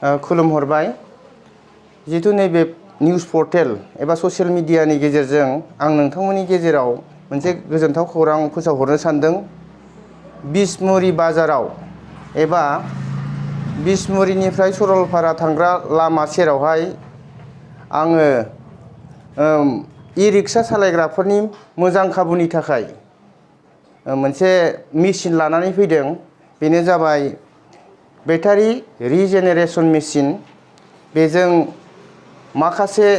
खुलुमहरबाय। जितु नैबे news portal एबा ससियेल मिडियानि गेजेरजों आं नोंथांमोननि गेजेराव मोनसे गोजोनथाव खौरां फोसावहरनो सानदों। बिसमुरि बाजाराव एबा बिसमुरिनिफ्राय सरलपारा थांग्रा लामा सेरावहाय आङो इ-रिक्सा सालायग्राफोरनि मोजां खाबुनि थाखाय मोनसे मेचिन लानानै फैदों। बेनो जाबाय बेटारि रिजेनेरेशन मेचिन। बेजों माखासे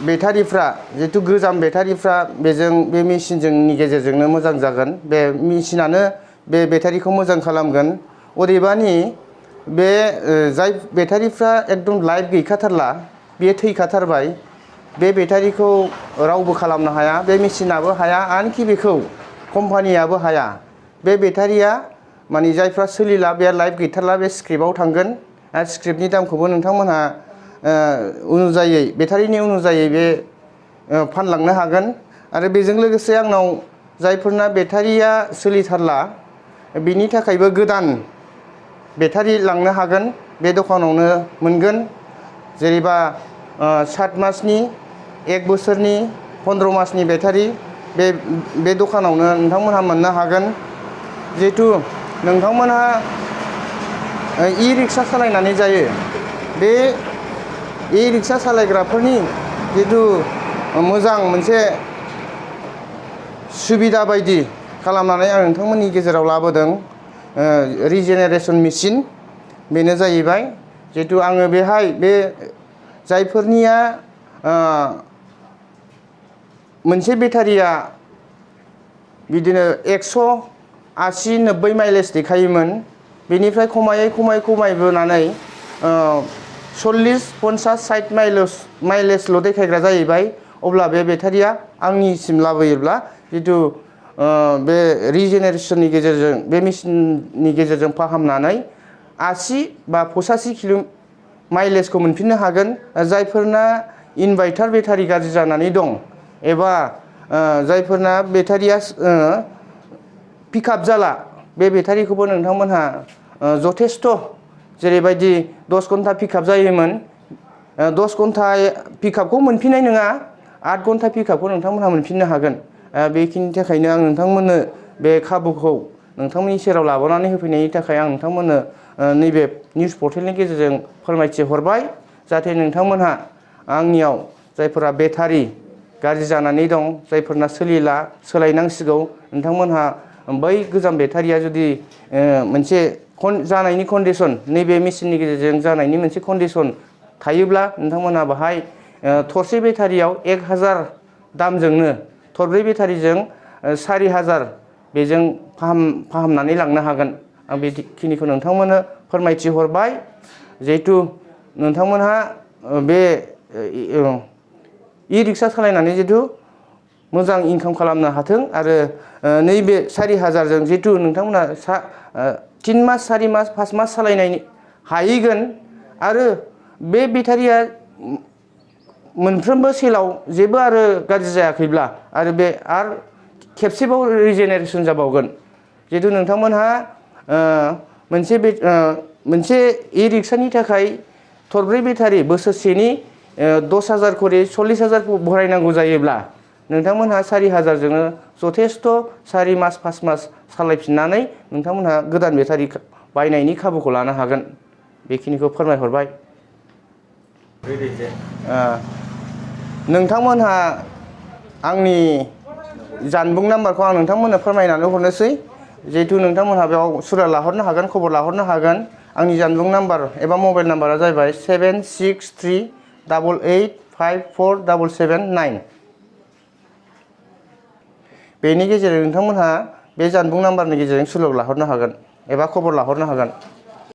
बेटारिफ्रा जितु गोजाम बेटारिफ्रा बेजों बे मेचिनजोंनि गेजेरजोंनो मोजां जागोन। बे मेचिनानो बे बेटारिखौ मोजां खालामगोन। अदेबानि बे जाय बेटारिफ्रा एकदम लाइफ गैखाथारला, बे थैखाथारबाय, बे बेटारिखौ रावबो खालामनो हाया, बे मेचिनाबो हाया, आनखि बेखौ कम्पानियाबो हाया। बे बेटारिया माने जायफ्रा सोलिला, बे लाइफ गैथारला, बे स्क्रेपआव थांगोन। आरो स्क्रेपनि दामखौबो नोंथांमोनहा अनुजायै बेटारिनि अनुजायै बे फानलांनो हागोन। आरो बेजों लोगोसे आंनाव जायफोरना बेटारिया सोलिथारला, बिनि थाखायबो गोदान बेटारि लांनो हागोन। बे दखानावनो मोनगोन। जेनेबा 7 मासनि, 1 बोसोरनि, 15 मासनि बेटारि बे दखानावनो नोंथांमोनहा मोननो हागोन। जिहेतु नोंथांमोनहा इ-रिक्सा सालायनानै जायो, बे इ-रिक्सा सालायग्राफोरनि जितु मोजां मोनसे सुबिदा बायदि खालामनानै आं नोंथांमोननि गेजेराव लाबोदों रिजेनेरेशन मेचिन। बेनो जाहैबाय जितु आङो बेहाय बे जायफोरनिया मोनसे बेटारिया बिदिनो 180-90 माइलेज देखायोमोन, बेनिफ्राय खमायबोनानै 40-50-60 माइलेजल' देखायग्रा जाहैबाय। अब्ला बे बेटारिया आंनिसिम लाबोयोब्ला जितु बे रिजेनेरेशननि गेजेरजों, बे मेचिननि गेजेरजों फाहामनानै 80 बा 85 माइलेजखौ मोनफिननो हागोन। जायफोरना इनभार्टार बेटारि गाज्रि जानानै दं, एबा जायफोरना बेटारिया पिकआप जाला, बे बेटारिखौबो नोंथांमोनहा जथेस्थ' जेरैबायदि 10 घन्टा पिकआप जायोमोन, 10 घन्टा पिकआपखौ मोनफिननाय नङा, 8 घन्टा पिकआपखौ नोंथांमोनहा मोनफिननो हागोन। बेखिनि थाखायनो आं नोंथांमोननो बे खाबुखौ नोंथांमोननि सेराव लाबोनानै होफैनायनि थाखाय आं नोंथांमोननो नैबे निउस पर्टेलनि गेजेरजों फोरमायथि हरबाय। जाहाथे नोंथांमोनहा आंनियाव जायफोरा बेटारि गाज्रि जानानै दं, जायफोरना सोलिला, सोलायनांसिगौ, नोंथांमोनहा बै गोजाम बेटारिया जुदि मोनसे जानायनि कन्डिसन, नैबे मेचिननि गेजेरजों जानायनि मोनसे कन्डिसन थायोब्ला, नोंथांमोनहा बाहाय थरसे बेटारियाव 1000 दामजोंनो थरब्रै बेटारिजों 4000 बेजों फाहामनानै लांनो हागोन। आं बेखिनिखौ नोंथांमोननो फोरमायथि हरबाय। जिहेतु नोंथांमोनहा बे इ-रिक्सा सालायनानै जितु मोजां इनकाम खालामनो हाथों। आरो नैबे 4000जों जितु नोंथांमोनहा 3 मास, 4 मास, 5 मास सालायनायनि हाहैगोन। आरो बे बेटारिया मोनफ्रोमबो सेलाव जेबो आरो गाज्रि जायाखैब्ला आरो बे खेबसेबाव रिजेनेरेशन जाबावगोन। जितु नोंथांमोनहा मोनसे इ-रिक्सानि थाखाय थरब्रै बेटारि बोसोरसेनि 10,000 खरि 40,000 भरायनांगौ जायोब्ला, नोंथांमोनहा 4000जोंनो जथेस्थ' 4 मास, 5 मास सालायफिननानै नोंथांमोनहा गोदान बेटारि बायनायनि खाबुखौ लानो हागोन। बेखिनिखौ फोरमायहरबाय। नोंथांमोनहा आंनि जानबुं नाम्बारखौ आं नोंथांमोननो फोरमायनानै हरनोसै। जिहेतु नोंथांमोनहा बेयाव सुलाद लाहरनो हागोन, खबर लाहरनो हागोन। आंनि जानबुं नाम्बार एबा मबाइल नाम्बारा जाहैबाय 7638854779। बेनि गेजेरजों नोंथांमोनहा बे जानबुं नाम्बारनि गेजेरजों सुलाद लाहरनो हागोन एबा खबर लाहरनो हागोन।